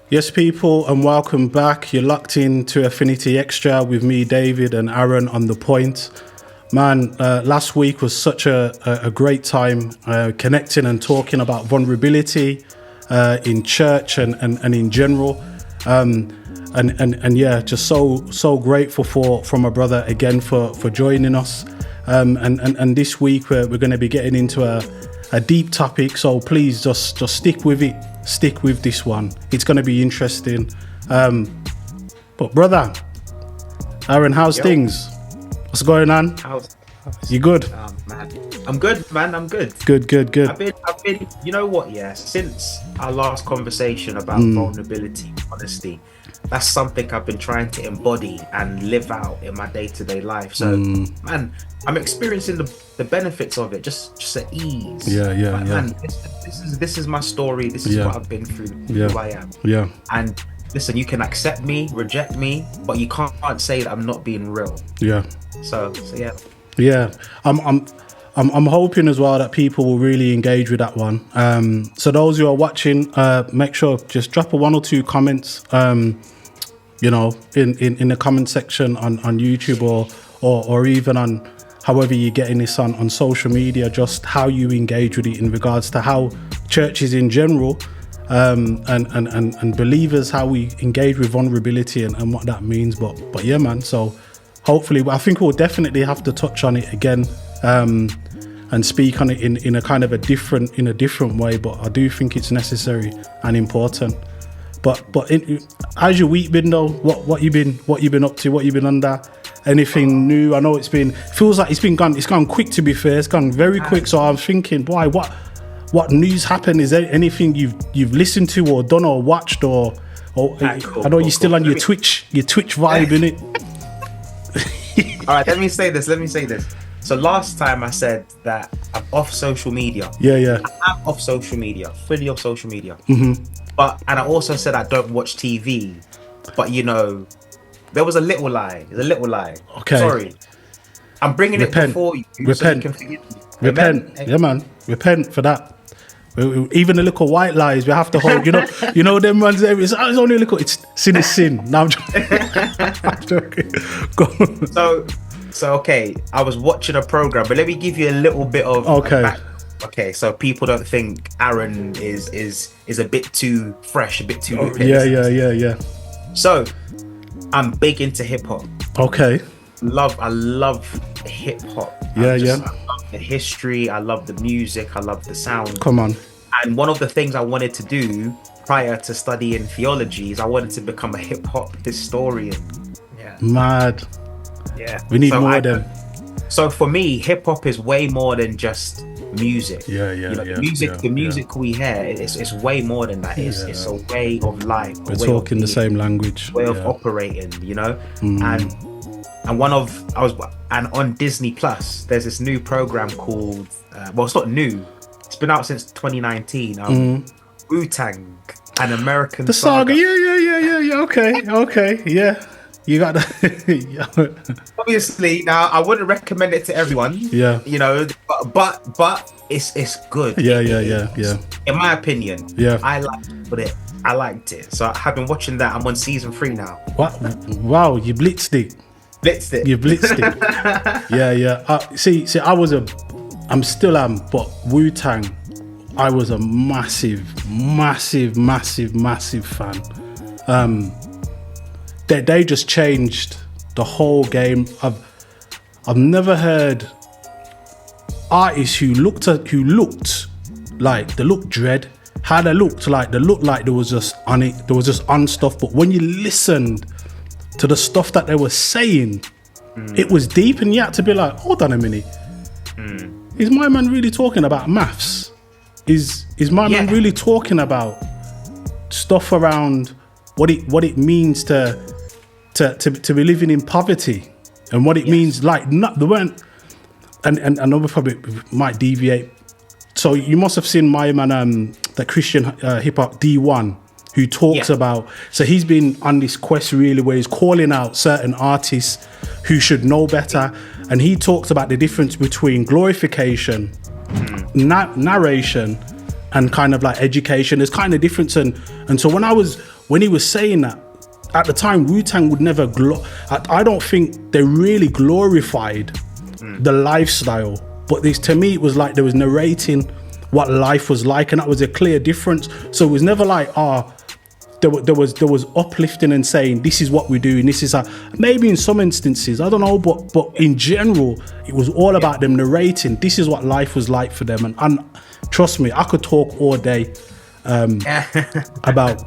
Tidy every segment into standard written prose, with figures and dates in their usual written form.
Yes, people, and welcome back. You're locked into Affinity Extra with me, David, and Aaron on the point. Man, last week was such a great time connecting and talking about vulnerability in church and in general. And yeah, just so grateful for my brother again for joining us. And this week we're going to be getting into a deep topic, so please just stick with it. Stick with this one. It's going to be interesting. But brother, Aaron, how's things? What's going on? You good? Man. I'm good, man. I'm good. Good. I've been. You know what? Yeah. Since our last conversation about vulnerability, honesty, that's something I've been trying to embody and live out in my day-to-day life. So, man, I'm experiencing the benefits of it, just at ease. Yeah. Man, this is my story. This is what I've been through. Who I am. Yeah. And listen, you can accept me, reject me, but you can't say that I'm not being real. Yeah. So yeah. Yeah. I'm hoping as well that people will really engage with that one. So those who are watching, make sure just drop one or two comments. In the comment section on YouTube or even on however you're getting this on social media, just how you engage with it in regards to how churches in general and believers, how we engage with vulnerability and what that means. But yeah, man. So hopefully, I think we'll definitely have to touch on it again and speak on it in a kind of a different way. But I do think it's necessary and important. But how's your week been though? What you been up to? What you been under? Anything new? I know feels like it's gone quick, to be fair. It's gone very quick. So I'm thinking, boy, what news happened? Is there anything you've listened to or done or watched or cool, I know you're still on your Twitch vibe, innit? All right, let me say this. So last time I said that I'm off social media. Yeah. I'm off social media, fully off social media. Mm-hmm. And I also said I don't watch TV. But there was a little lie. There's a little lie. Okay. Sorry. I'm bringing it before you. Repent. So you can forgive me. Repent. Amen? Yeah, man. Repent for that. Even the little white lies we have to hold. You know them ones. It's only a little. Sin is sin. Now I'm joking. Go on. So okay. I was watching a program, but let me give you a little bit of Okay, so people don't think Aaron is a bit too fresh, a bit too new. Yeah. So, I'm big into hip hop. Okay. I love hip hop. Yeah. I love the history. I love the music. I love the sound. Come on. And one of the things I wanted to do prior to studying theology is I wanted to become a hip hop historian. Yeah. Mad. Yeah. We need more of them. So for me, hip hop is way more than just music. The music we hear, it's way more than that. It's a way of life. We're talking the same language. Way of operating, And on Disney Plus, there's this new program called it's not new. It's been out since 2019. Wu-Tang, an American the saga. Yeah. Okay. Yeah. You got that. Obviously, now I wouldn't recommend it to everyone. Yeah. But it's good. Yeah. In my opinion. Yeah. I liked it. So I've been watching that. I'm on season 3 now. What? Wow, you blitzed it. You blitzed it. Yeah. See, I'm still but Wu-Tang, I was a massive fan. They just changed the whole game. I've never heard artists who looked like they looked dread, how they looked like there was just on it, there was just on stuff. But when you listened to the stuff that they were saying, it was deep, and you had to be like, hold on a minute, is my man really talking about maths? Is my man really talking about stuff around what it means to be living in poverty, and what it means, like, not there weren't, and I know we probably might deviate. So you must have seen my man, the Christian hip hop D1, who talks about. So he's been on this quest really, where he's calling out certain artists who should know better, and he talks about the difference between glorification, narration, and kind of like education. There's kind of difference, and so when he was saying that at the time, Wu-Tang would never I don't think they really glorified the lifestyle, but this, to me, it was like they was narrating what life was like, and that was a clear difference. So it was never like, there was uplifting and saying this is what we do and this is how. Maybe in some instances, I don't know, but in general, it was all about them narrating this is what life was like for them. And trust me, I could talk all day about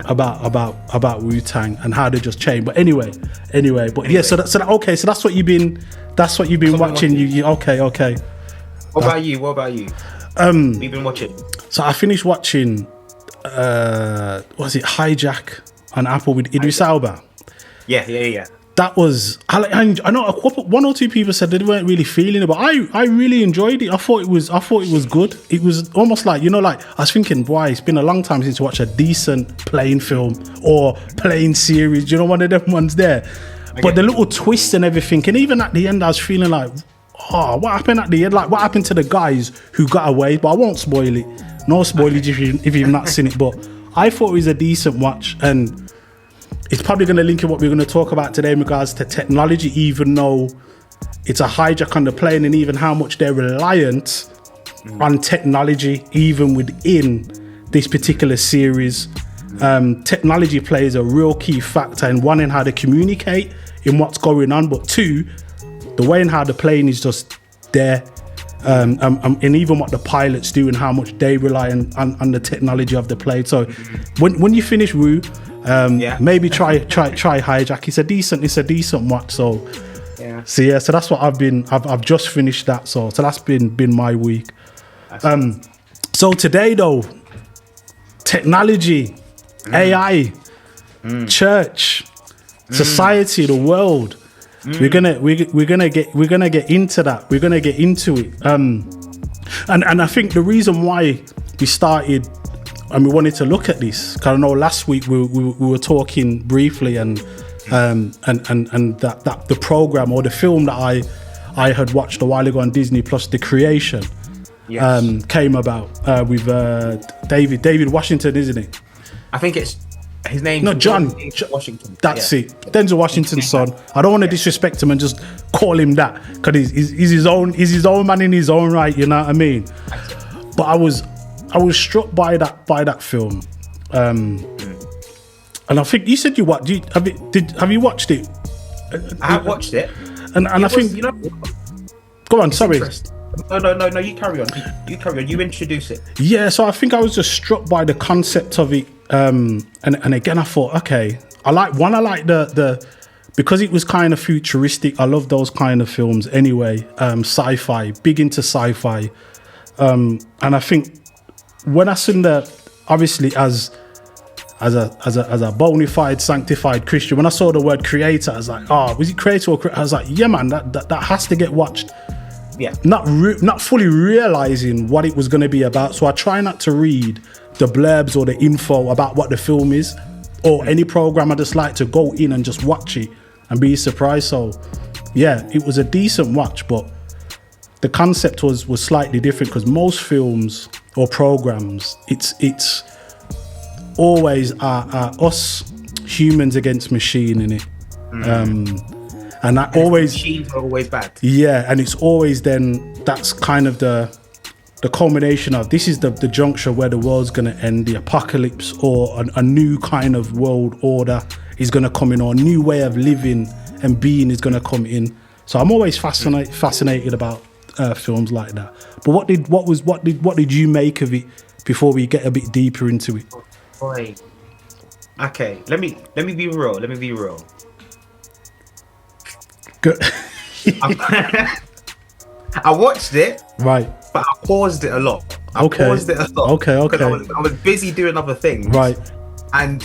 Wu-Tang and how they just changed. But anyway, but yeah, so that's what you've been watching. You okay. What about you? You've been watching? So I finished watching was it Hijack on Apple with Idris Elba? Yeah. That was, I know one or two people said they weren't really feeling it, but I really enjoyed it. I thought it was good. It was almost like, like I was thinking, boy, it's been a long time since I watched a decent plane film or plane series. One of them ones there. But the little twists and everything, and even at the end, I was feeling like, what happened at the end? Like, what happened to the guys who got away? But I won't spoil it. No spoilage if you've not seen it. But I thought it was a decent watch, and it's probably going to link in what we're going to talk about today in regards to technology, even though it's a hijack on the plane, and even how much they're reliant on technology, even within this particular series. Technology plays a real key factor in one, in how they communicate in what's going on, but two, the way in how the plane is just there, and even what the pilots do and how much they rely on the technology of the plane. So when you finish Wu, maybe try Hijack. It's a decent watch. So that's what I've just finished that. So that's been my week. So today though, technology, AI, church, society, the world. We're gonna get into that. We're gonna get into it. And I think the reason why we started and we wanted to look at this, because I know last week we were talking briefly and that the program or the film that I had watched a while ago on Disney Plus, The Creation, came about with David Washington, isn't it? I think it's his name. No, John Washington. That's it. Denzel Washington's son. I don't want to disrespect him and just call him that, because he's his own man in his own right. You know what I mean? But I was struck by that film, and I think you said have you watched it? I have watched it, and I think Go on. Sorry. No. You carry on. You introduce it. Yeah. So I think I was just struck by the concept of it. And again, I thought, okay, I like the because it was kind of futuristic. I love those kind of films anyway. Sci-fi, big into sci-fi. And I think when I seen obviously as a bona fide sanctified Christian, when I saw the word creator, I was like, was it creator or I was like, yeah, man, that has to get watched. Yeah. Not fully realizing what it was going to be about. So I try not to read the blurbs or the info about what the film is or any program. I just like to go in and just watch it and be surprised. So yeah, it was a decent watch, but the concept was slightly different, because most films or programs, it's always us humans against machine in it. And that always, machines are always bad. Yeah, and it's always then, that's kind of the culmination of, this is the juncture where the world's going to end, the apocalypse, or a new kind of world order is going to come in, or a new way of living and being is going to come in. So I'm always fascinated about films like that. But what did you make of it before we get a bit deeper into it? Boy. Okay, let me be real. Good. I watched it, right, but I paused it a lot. Okay. I was busy doing other things, right, and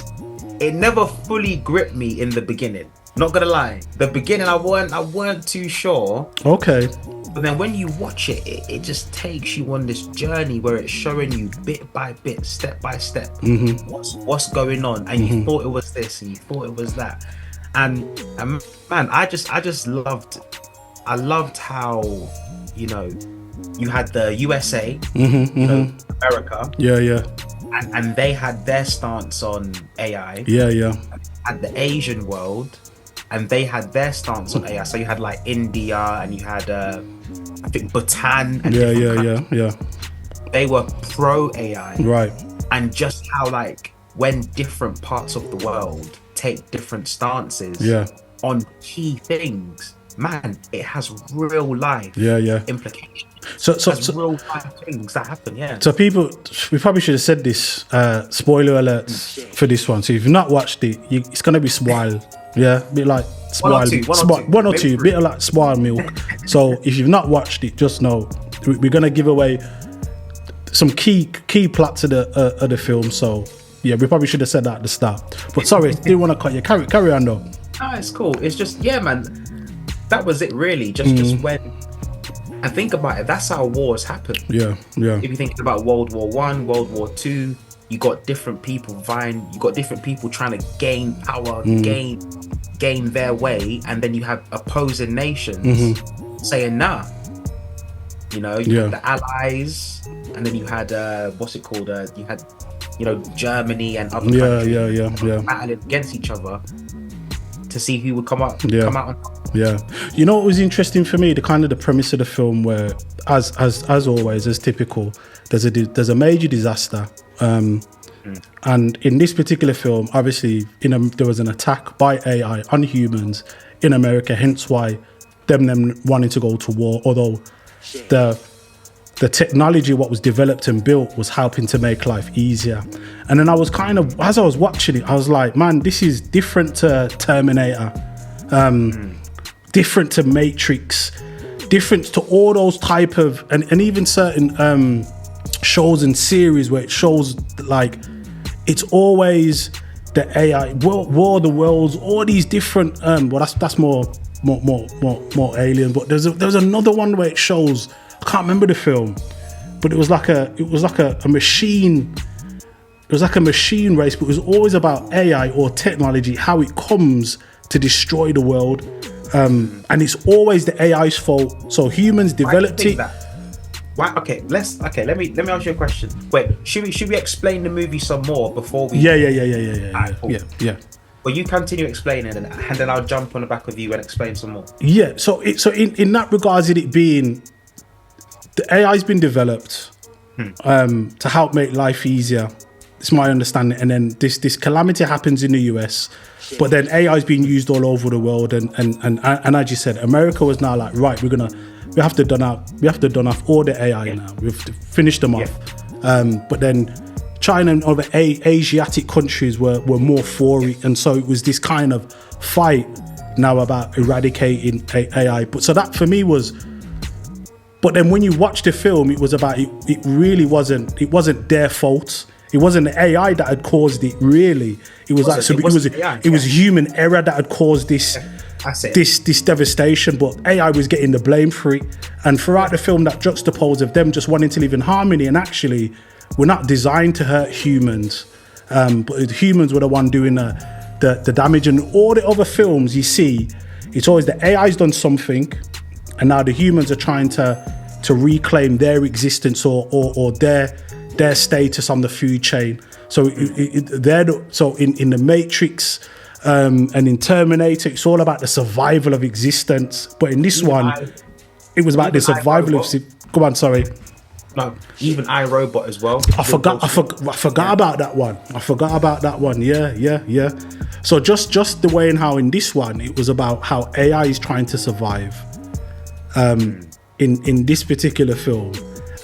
it never fully gripped me in the beginning. Not gonna lie, the beginning I weren't too sure. Okay. But then when you watch it, it just takes you on this journey where it's showing you bit by bit, step by step, what's going on, and you thought it was this and you thought it was that, and man, I just loved how, you had the USA, America, and they had their stance on AI. And the Asian world, and they had their stance on AI. So you had like India, and you had I think Bhutan, and they were pro AI, right? And just how like when different parts of the world take different stances on key things, man, it has real life implications. So real life things that happen. So people, we probably should have said this. Spoiler alerts for this one. So if you've not watched it, it's gonna be spoiled. A bit like spoiled, one or two, bit of like spoiled milk. So if you've not watched it, just know we're gonna give away some key plots of the film. So we probably should have said that at the start. But sorry, didn't want to cut you. Carry on though. No, it's cool. It's just man, that was it really. Just when. And think about it, that's how wars happen. Yeah. If you're thinking about World War I, World War II, you got different people vying, you got different people trying to gain power, gain their way, and then you have opposing nations saying nah. You had the Allies, and then you had what's it called? You had Germany and other countries battling against each other to see who would come out on top. You know what was interesting for me, the premise of the film, where as always, as typical, there's a major disaster, and in this particular film, obviously, there was an attack by AI on humans in America, hence why them wanting to go to war, although the technology what was developed and built was helping to make life easier. And then I was as I was watching it, I was like, man, this is different to Terminator, different to Matrix, different to all those type of and even certain shows and series where it shows like it's always the AI War of the Worlds, all these different that's more alien. But there's another one where it shows, I can't remember the film, but it was like a machine. It was like a machine race, but it was always about AI or technology, how it comes to destroy the world, and it's always the AI's fault. So humans developed it. Why? Okay, let me ask you a question. Wait, should we explain the movie some more before we? Yeah. Cool. Yeah. Well, you continue explaining, and then I'll jump on the back of you and explain some more. Yeah. So in that regards, it being the AI's been developed to help make life easier. It's my understanding. And then this calamity happens in the US, but then AI is being used all over the world. And as you said, America was now like, right, we have to done off all the AI now. We've finished them off. But then China and other Asiatic countries were more for it, and so it was this kind of fight now about eradicating AI. But so that for me was. But then when you watch the film, it was about it really wasn't. It wasn't their fault. It wasn't the AI that had caused it. Really, it was it was human error that had caused this devastation. But AI was getting the blame for it. And throughout the film, that juxtapose of them just wanting to live in harmony, and actually, we're not designed to hurt humans, but humans were the one doing the damage. And all the other films you see, it's always the AI's done something, and now the humans are trying to reclaim their existence or their status on the food chain. So in the Matrix and in Terminator, it's all about the survival of existence. But in this one, it was about the survival of. Go on, sorry. No, even iRobot as well. I forgot about that one. Yeah. So just the way and how in this one it was about how AI is trying to survive. In this particular film,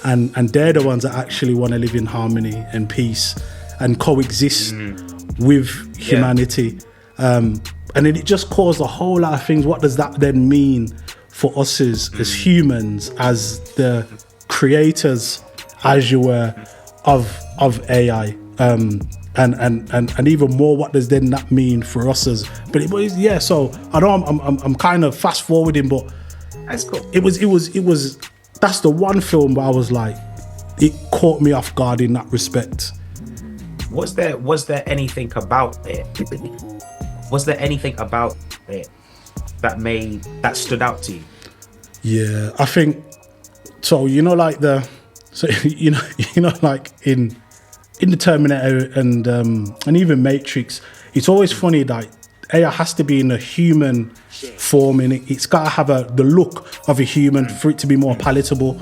and they're the ones that actually want to live in harmony and peace and coexist with humanity. And then it just caused a whole lot of things. What does that then mean for us as humans, as the creators, as you were, of AI? And even more, what does then that mean for us as? But it was So I know I'm kind of fast forwarding, but that's cool. It was. That's the one film where I was like, it caught me off guard in that respect. Was there anything about it? Was there anything about it that stood out to you? Yeah, I think So like in the Terminator and even Matrix, it's always funny that AI has to be in a human form, and it's got to have the look of a human for it to be more palatable.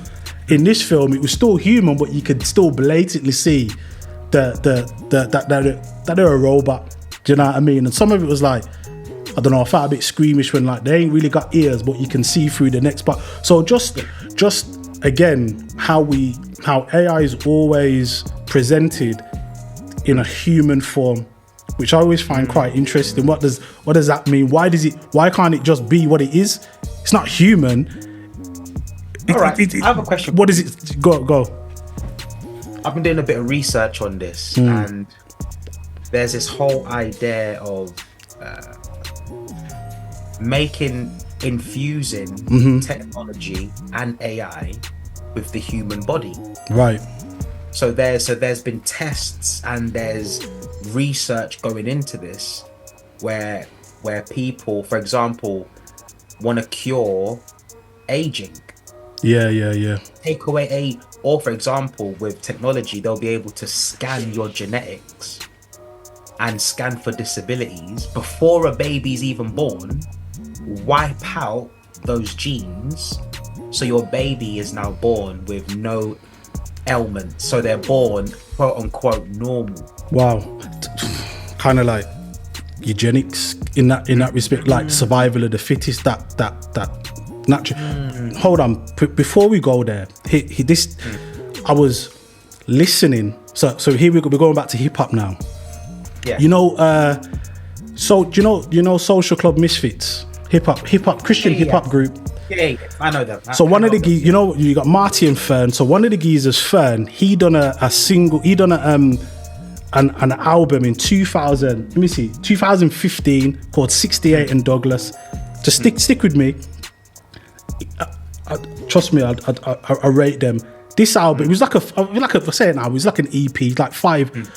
In this film, it was still human, but you could still blatantly see that they're a robot. Do you know what I mean? And some of it was like, I don't know, I felt a bit squeamish when like they ain't really got ears, but you can see through the next part. So just again, how AI is always presented in a human form, which I always find quite interesting. What does that mean? Why can't it just be what it is? It's not human. All right, I have a question. What is it? Go. I've been doing a bit of research on this, and there's this whole idea of infusing technology and AI with the human body. Right. So there's been tests and there's research going into this where people, for example, want to cure aging. Yeah. Take away or for example, with technology, they'll be able to scan your genetics and scan for disabilities before a baby's even born, wipe out those genes, so your baby is now born with no ailment, so they're born quote unquote normal. Wow. Kind of like eugenics in that respect, like survival of the fittest, that natural. Hold on, before we go there, I was listening, so here we're going back to hip hop now. Yeah. So do you know Social Club Misfits, hip hop Christian hip hop group? Yeah, I know that. So one of the geezers, you got Marty and Fern. So one of the geezers, Fern, he done a single, an album in 2015 called 68 and Douglas. Just stick with me. Trust me, I rate them. This album, it was like it was like an EP, like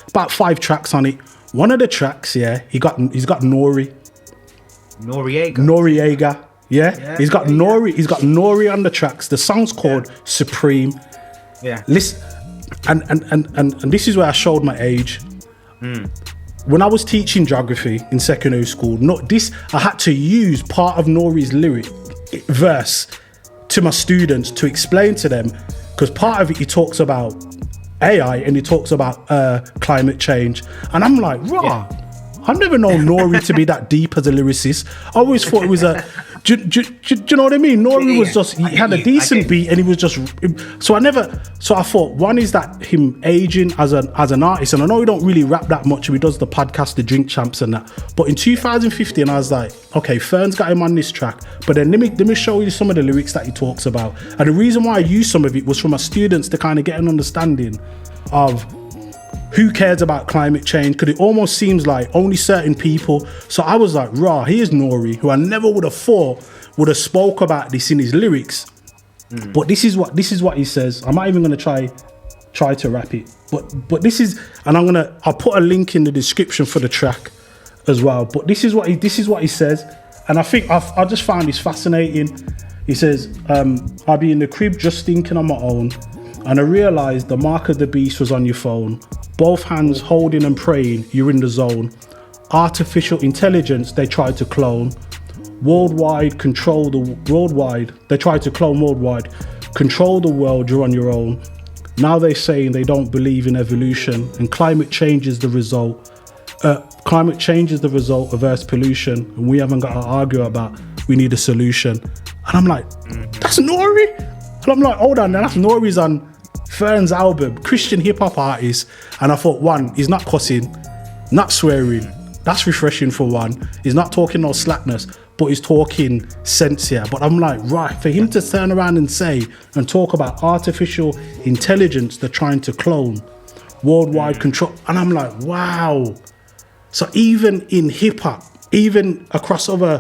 about 5 tracks on it. One of the tracks, he's got N.O.R.E. Noriega. Yeah, he's got N.O.R.E. He's got N.O.R.E. on the tracks. The song's called Supreme. Yeah. Listen, and this is where I showed my age. When I was teaching geography in secondary school, I had to use part of N.O.R.E.'s lyric verse to my students to explain to them, because part of it he talks about AI and he talks about climate change, and I'm like, I've never known N.O.R.E. to be that deep as a lyricist. I always thought it was do you know what I mean? N.O.R.E. was just, he had a decent beat and he was just, so I thought, one is that him aging as an artist, and I know he don't really rap that much, he does the podcast, the Drink Champs and that, but in 2015 I was like, okay, Fern's got him on this track, but then let me show you some of the lyrics that he talks about. And the reason why I used some of it was for my students to kind of get an understanding of who cares about climate change, because it almost seems like only certain people. So I was like, here's N.O.R.E., who I never would have thought would have spoke about this in his lyrics. But this is what he says. I'm not even going to try to rap it, but this is, and I'll put a link in the description for the track as well. But this is what he says, and I think I just found this fascinating. He says, I'll be in the crib just thinking on my own, and I realised the mark of the beast was on your phone. Both hands holding and praying, you're in the zone. Artificial intelligence, they try to clone. Worldwide, they try to clone worldwide. Control the world, you're on your own. Now they're saying they don't believe in evolution, and climate change is the result. Climate change is the result of Earth's pollution, and we haven't got to argue about, we need a solution. And I'm like, that's N.O.R.E.? And I'm like, hold on, that's N.O.R.E.'s on Fern's album, Christian hip hop artist. And I thought, one, he's not cussing, not swearing. That's refreshing for one. He's not talking no slackness, but he's talking sense here. But I'm like, for him to turn around and say and talk about artificial intelligence they're trying to clone, worldwide control, and I'm like, wow. So even in hip hop, even across other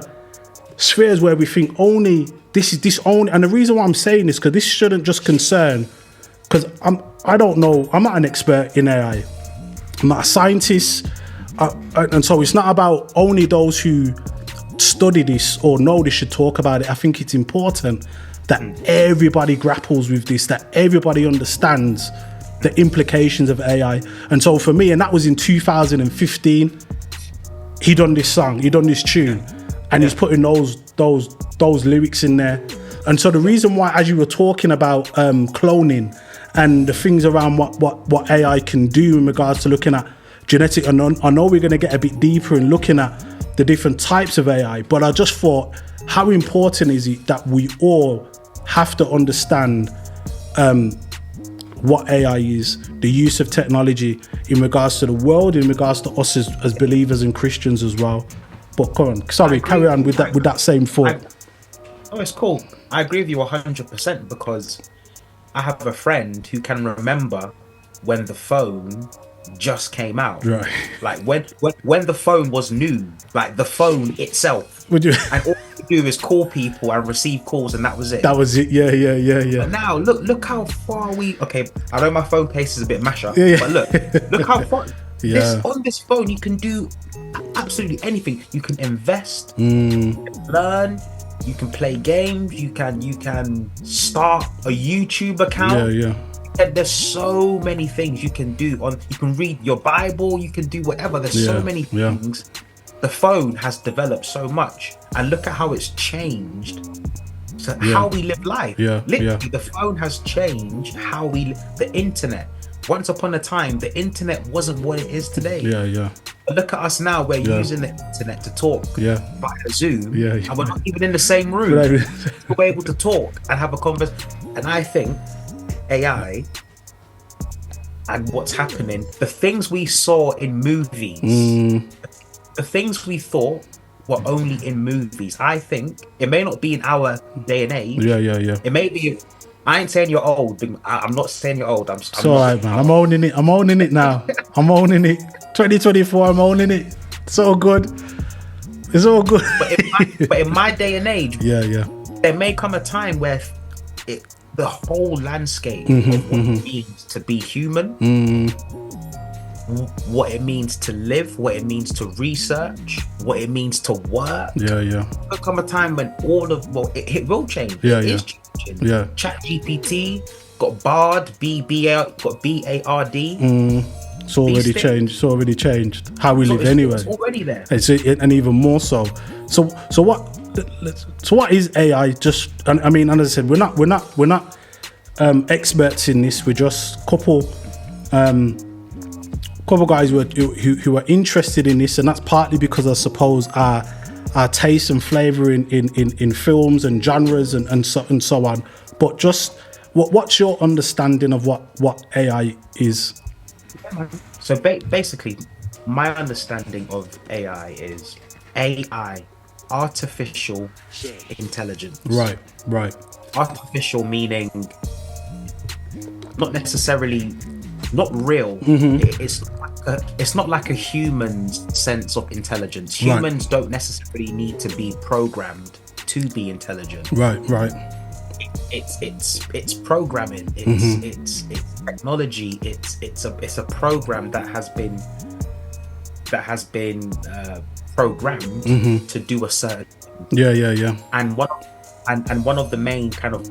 spheres where we think only this is only, and the reason why I'm saying this, because this shouldn't just concern, because I don't know, I'm not an expert in AI, I'm not a scientist, and so it's not about only those who study this or know this should talk about it. I think it's important that everybody grapples with this, that everybody understands the implications of AI. And so for me, and that was in 2015, he done this song, he done this tune, and he's putting those lyrics in there. And so the reason why, as you were talking about cloning and the things around what AI can do in regards to looking at genetic, and I know we're going to get a bit deeper in looking at the different types of AI, but I just thought, how important is it that we all have to understand what AI is, the use of technology in regards to the world, in regards to us as believers and Christians as well. But come on, sorry, carry on with that same thought. Oh, it's cool. I agree with you 100% because I have a friend who can remember when the phone just came out. Right. Like when the phone was new, like the phone itself. Would you? And all you do is call people and receive calls, and that was it. That was it. Yeah. But now look how far we. Okay, I know my phone case is a bit masher, Yeah. but look how far. Yeah. On this phone, you can do absolutely anything. You can invest, you can learn, you can play games, you can start a YouTube account. Yeah. And there's so many things you can do. You can read your Bible, you can do whatever. There's so many things. The phone has developed so much, and look at how it's changed. So how we live life. Literally, the phone has changed how we the internet. Once upon a time, the internet wasn't what it is today. Yeah. But look at us now. We're using the internet to talk via Zoom, and we're not even in the same room. We're able to talk and have a conversation. And I think AI and what's happening, the things we saw in movies, the things we thought were only in movies, I think it may not be in our day and age. Yeah. It may be. I ain't saying you're old. I'm not saying you're old. It's all right, man. I'm owning it. I'm owning it now. I'm owning it. 2024, I'm owning it. It's all good. It's all good. But in my day and age, there may come a time where the whole landscape of what it means to be human, what it means to live, what it means to research, what it means to work. There'll come a time when it will change. It is changing. Chat GPT got Bard, got BARD. It's already changed. It's already changed how we live anyway. It's already there. And even more so. So what is AI? Just, I mean, and as I said, we're not experts in this. We're just couple guys who are interested in this, and that's partly because I suppose our taste and flavor in films and genres and so on. But just what's your understanding of what AI is? So basically, my understanding of AI is AI, artificial intelligence. Right. Artificial meaning not necessarily not real. It's not like a human's sense of intelligence. Humans don't necessarily need to be programmed to be intelligent. Right. It's programming. It's technology. It's a program that has been programmed to do a certain thing. And one of the main kind of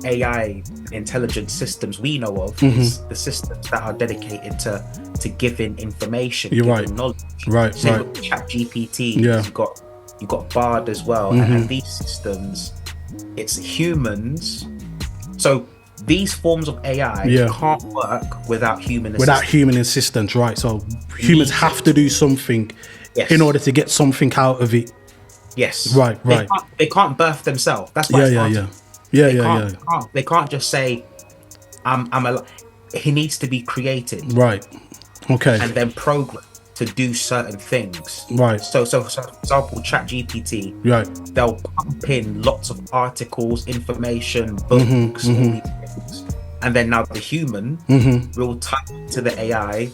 AI intelligence systems we know of is the systems that are dedicated to giving information, giving knowledge. Same with Chat GPT. You got Bard as well, and these systems, it's humans. So these forms of AI can't work without human assistance. Without human assistance, right? So humans have to do something in order to get something out of it. Yes. Right. They can't birth themselves. That's why they can't just say, he needs to be created. Right. Okay. And then programmed to do certain things. Right. So for example, Chat GPT, they'll pump in lots of articles, information, books, all these things. And then now the human will type to the AI,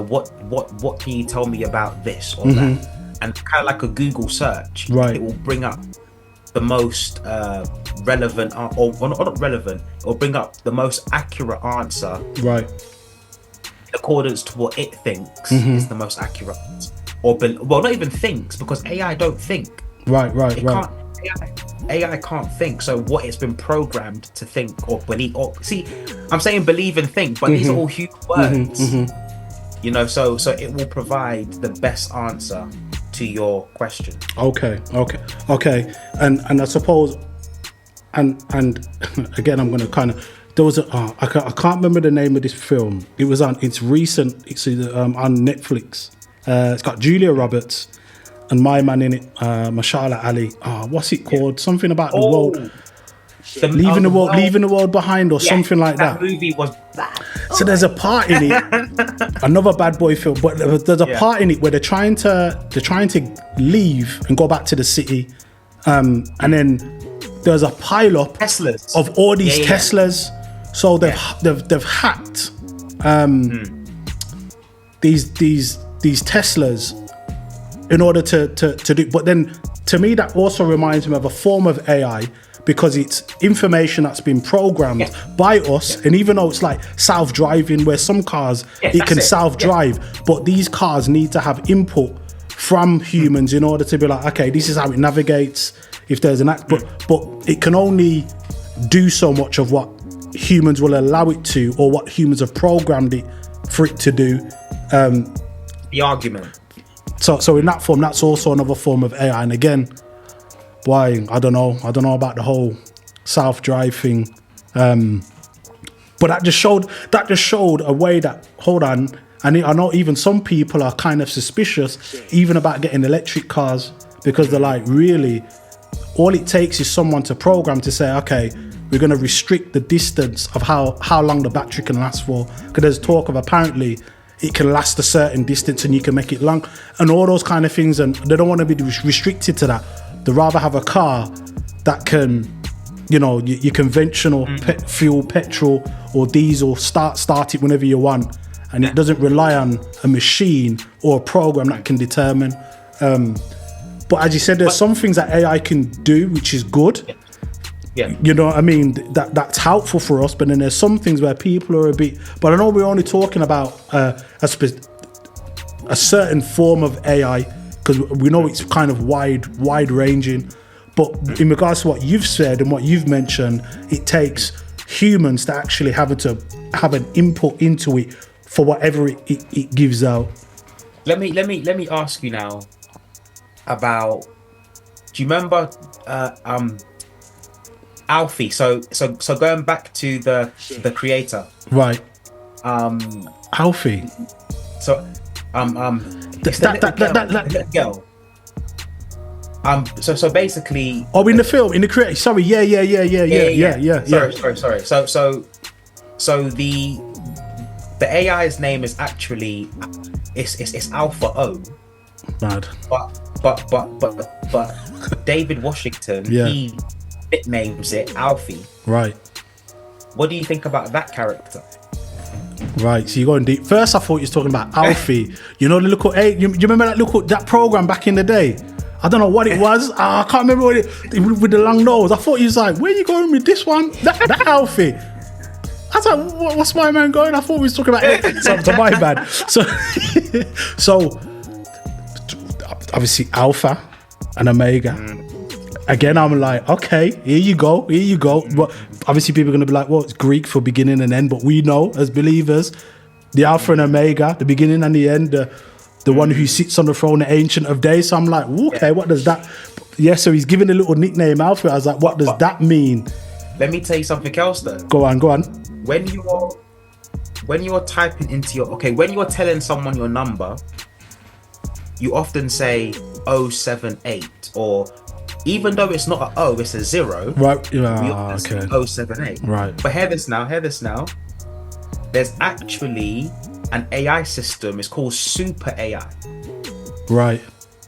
what can you tell me about this or that? And kind of like a Google search, it will bring up the most relevant, or not relevant, it will bring up the most accurate answer. Right. In accordance to what it thinks is the most accurate. Well, not even thinks, because AI don't think. Right. AI can't think. So what it's been programmed to think or believe, or see, I'm saying believe and think, but these are all human words. You know, so it will provide the best answer to your question. Okay. And I suppose, and again, I'm going to kind of, there was I can't remember the name of this film. It's recent. It's on Netflix. It's got Julia Roberts and my man in it, Mashallah Ali. What's it called? Something about the world. Leaving the world behind, or something like that. That movie was bad. So there's a part in it, another bad boy film, but there's a part in it where they're trying to leave and go back to the city, and then there's a pile up of all these Teslas. So they've hacked these Teslas in order to do. But then to me, that also reminds me of a form of AI, because it's information that's been programmed by us. And even though it's like self-driving, where some cars it can self-drive, but these cars need to have input from humans in order to be like, okay, this is how it navigates if there's an act, but it can only do so much of what humans will allow it to, or what humans have programmed it for it to do. The argument. So in that form, that's also another form of AI. And again, why, I don't know about the whole self-drive thing, but that just showed a way that, hold on, and I know even some people are kind of suspicious even about getting electric cars, because they're like, really, all it takes is someone to program to say, okay, we're going to restrict the distance of how long the battery can last for, because there's talk of apparently it can last a certain distance and you can make it long and all those kind of things, and they don't want to be restricted to that. They rather have a car that can, you know, your conventional fuel, petrol or diesel, start it whenever you want, and it doesn't rely on a machine or a program that can determine. But as you said, there's some things that AI can do which is good. Yeah. You know what I mean? That's helpful for us, but then there's some things where people are a bit. But I know we're only talking about a certain form of AI, because we know it's kind of wide ranging. But in regards to what you've said and what you've mentioned, it takes humans to actually have an input into it for whatever it gives out. Let me ask you now about. Do you remember Alfie? So going back to the creator, right? Alfie. So that girl. So basically. Oh, in the film, in the creator. Sorry, yeah. Sorry. So the AI's name is actually it's Alpha O. Mad. But David Washington, he nicknames it Alfie. Right. What do you think about that character? Right, so you're going deep. First, I thought you was talking about Alfie. You know the little, you remember that program back in the day? I don't know what it was. I can't remember what with the long nose. I thought he was like, where are you going with this one? That Alfie. I was like, what's my man going? I thought we was talking about so my bad. So obviously Alpha and Omega. Again, I'm like, okay, here you go. But obviously people are going to be like, well, it's Greek for beginning and end. But we know as believers, the Alpha and Omega, the beginning and the end, the one who sits on the throne, the Ancient of Days. So I'm like, okay, what does that? Yeah, so he's given a little nickname Alpha. I was like, what does that mean? Let me tell you something else though. Go on. When you're typing into when you're telling someone your number, you often say 078, or even though it's not an O, it's a 0. Right. We often say 078. Right. But hear this now. There's actually an AI system. It's called Super AI. Right.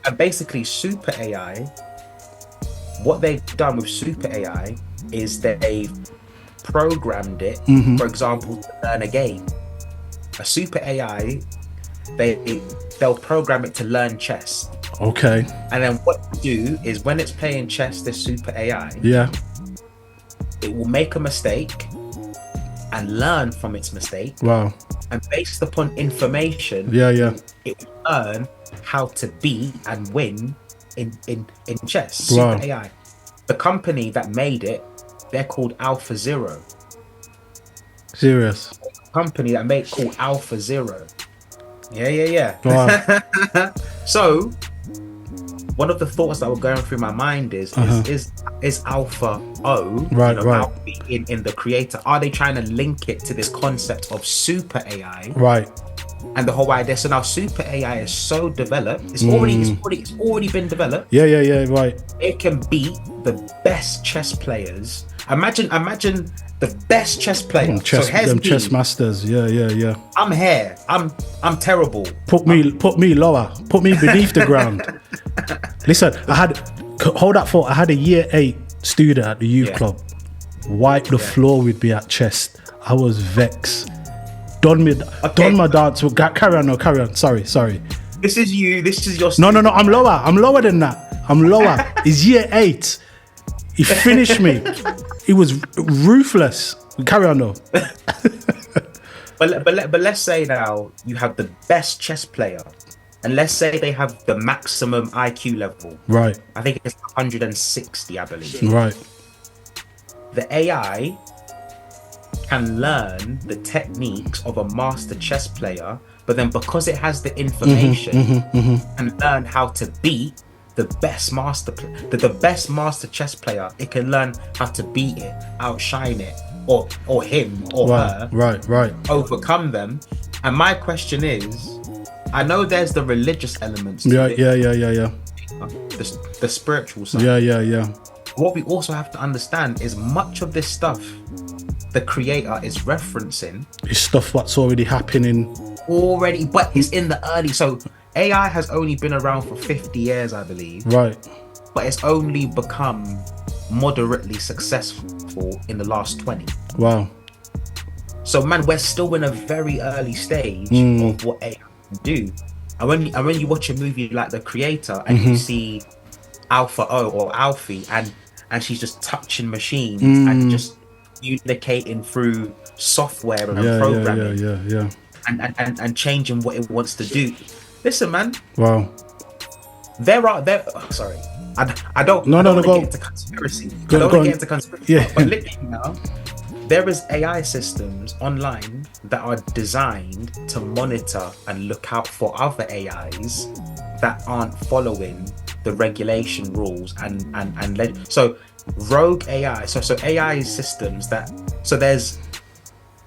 And basically Super AI, what they've done with Super AI is they've programmed it, for example, to learn a game. A Super AI, they'll program it to learn chess. Okay. And then what you do is when it's playing chess, this Super AI, it will make a mistake and learn from its mistake. Wow. And based upon information, it will learn how to beat and win in chess. Super AI. The company that made it, they're called Alpha Zero. Serious. Company that made called Alpha Zero. Yeah. Wow. So, one of the thoughts that were going through my mind is Alpha O, Right. Alpha in the creator? Are they trying to link it to this concept of super AI? Right. And the whole idea. So now super AI is so developed. It's already been developed. Yeah. Right. It can beat the best chess players. Imagine the best chess player. Chess masters. Yeah. I'm here. I'm terrible. Put me lower. Put me beneath the ground. Listen, hold that thought. I had a year 8 student at the youth club wipe the floor with me at chess. I was vexed. Done my dance. Carry on. Sorry. This is you. This is your student. No. I'm lower than that. I'm lower. It's year 8. He finished me. He was ruthless. Carry on though. but let's say now you have the best chess player, and let's say they have the maximum IQ level. Right. I think it's 160, I believe. Right. The AI can learn the techniques of a master chess player, but then because it has the information and learn how to beat the best master chess player, it can learn how to beat it, outshine it, or him or her, right, overcome them. And my question is, I know there's the religious elements to it, the spiritual side. Yeah. What we also have to understand is much of this stuff the creator is referencing is stuff what's already happening but it's in the early. So AI has only been around for 50 years, I believe. Right. But it's only become moderately successful in the last 20. Wow. So man, we're still in a very early stage of what AI can do. And when you watch a movie like The Creator and you see Alpha O or Alfie and she's just touching machines and just communicating through software and programming and changing what it wants to do. Listen, man. Wow. Sorry. I don't want to get into conspiracy. Yeah. But literally now, there is AI systems online that are designed to monitor and look out for other AIs that aren't following the regulation rules and so rogue AI. So AI systems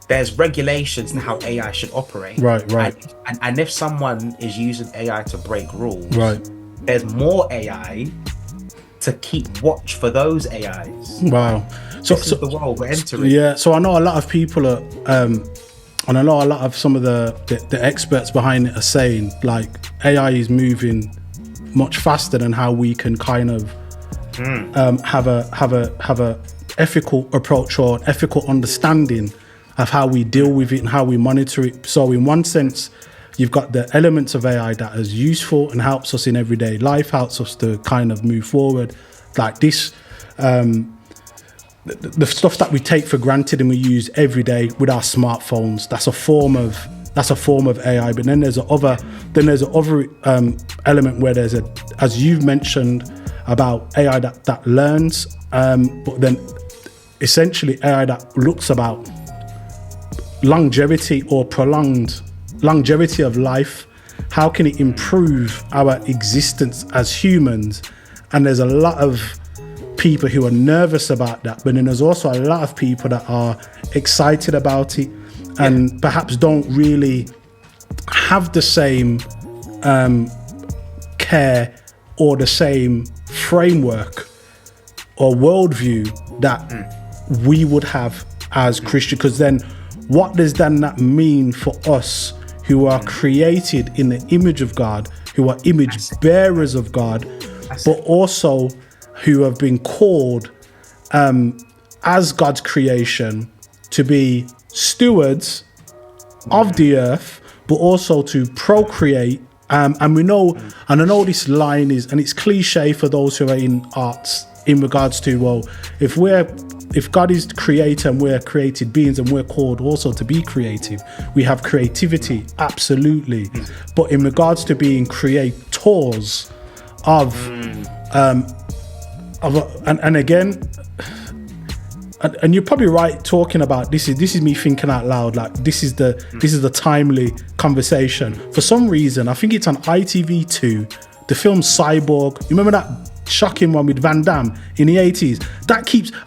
there's regulations to how AI should operate. Right. And if someone is using AI to break rules, there's more AI to keep watch for those AIs. Wow. So this is the world we're entering. Yeah. So I know a lot of people are, and I know a lot of some of the experts behind it are saying like AI is moving much faster than how we can kind of have a ethical approach or an ethical understanding of how we deal with it and how we monitor it. So in one sense, you've got the elements of AI that is useful and helps us in everyday life, helps us to kind of move forward. Like this, the stuff that we take for granted and we use every day with our smartphones, that's a form of AI. But then there's a other element where there's as you've mentioned about AI that learns, but then essentially AI that looks about longevity or prolonged longevity of life. How can it improve our existence as humans? And there's a lot of people who are nervous about that, but then there's also a lot of people that are excited about it and perhaps don't really have the same care or the same framework or worldview that we would have as Christians. Because then what does then that mean for us who are created in the image of God, who are image bearers of God, but also who have been called as God's creation to be stewards of the earth, but also to procreate. And we know, and I know this line is, and it's cliche for those who are in arts in regards to, well, if God is the creator and we're created beings and we're called also to be creative, we have creativity, absolutely. But in regards to being creators of and again, and you're probably right talking about this is me thinking out loud, like this is the timely conversation. For some reason, I think it's on ITV2, the film Cyborg. You remember that shocking one with Van Damme in the 80s?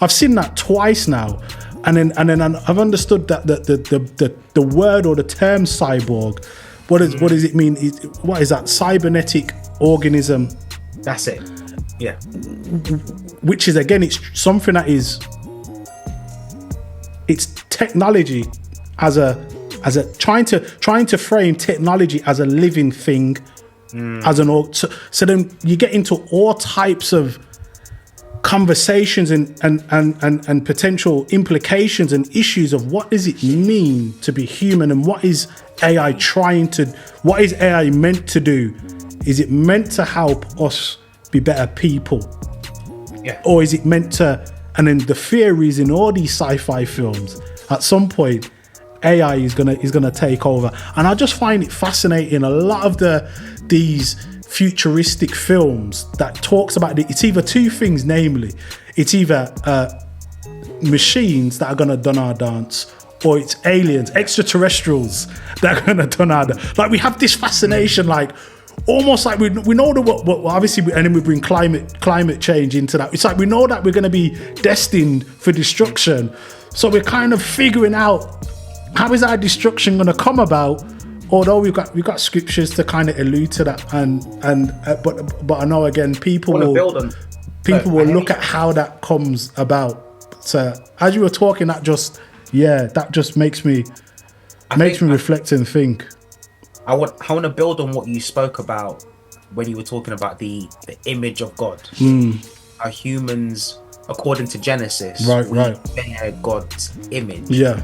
I've seen that twice now, and then I've understood that the word or the term cyborg, what does it mean? What is that? Cybernetic organism. That's it. Yeah. Which is, again, it's something that is, it's technology as a trying to frame technology as a living thing, as so then you get into all types of conversations and potential implications and issues of what does it mean to be human, and what is AI meant to do? Is it meant to help us be better people? Yeah. Or is it meant to, and then the fear is in all these sci-fi films, at some point AI is gonna take over. And I just find it fascinating. A lot of these futuristic films that talks about it's either two things, namely it's either machines that are gonna done our dance, or it's aliens, extraterrestrials that are gonna done our dance. Like, we have this fascination, like almost like we know what obviously, and then we bring climate change into that. It's like we know that we're going to be destined for destruction, so we're kind of figuring out how is our destruction going to come about. Although we've got scriptures to kind of allude to that, but I know, again, people will look at how that comes about. So as you were talking, that just makes me reflect and think. I want to build on what you spoke about when you were talking about the image of God. Our humans, according to Genesis, bear God's image. Yeah.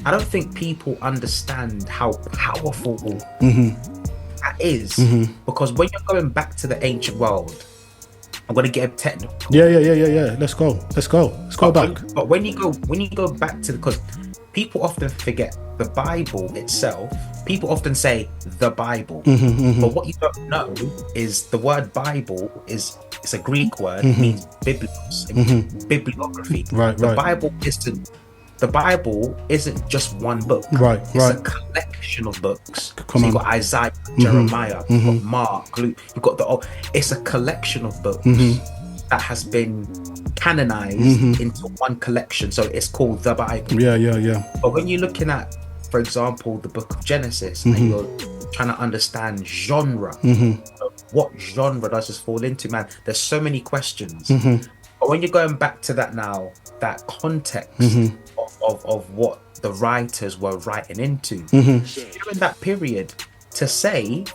I don't think people understand how powerful that is. Because when you're going back to the ancient world, I'm going to get technical. Yeah. Let's go back. But when you go back to, because people often forget the Bible itself. People often say the Bible, but what you don't know is the word Bible it's a Greek word. It means biblos, bibliography. The Bible isn't just one book. It's a collection of books. You've got Isaiah, Jeremiah, you've got Mark, Luke, you've got it's a collection of books that has been canonized into one collection. So it's called the Bible. Yeah. But when you're looking at, for example, the book of Genesis, and you're trying to understand genre, what genre does this fall into, man? There's so many questions. But when you're going back to that now, that context of what the writers were writing into, during that period, to say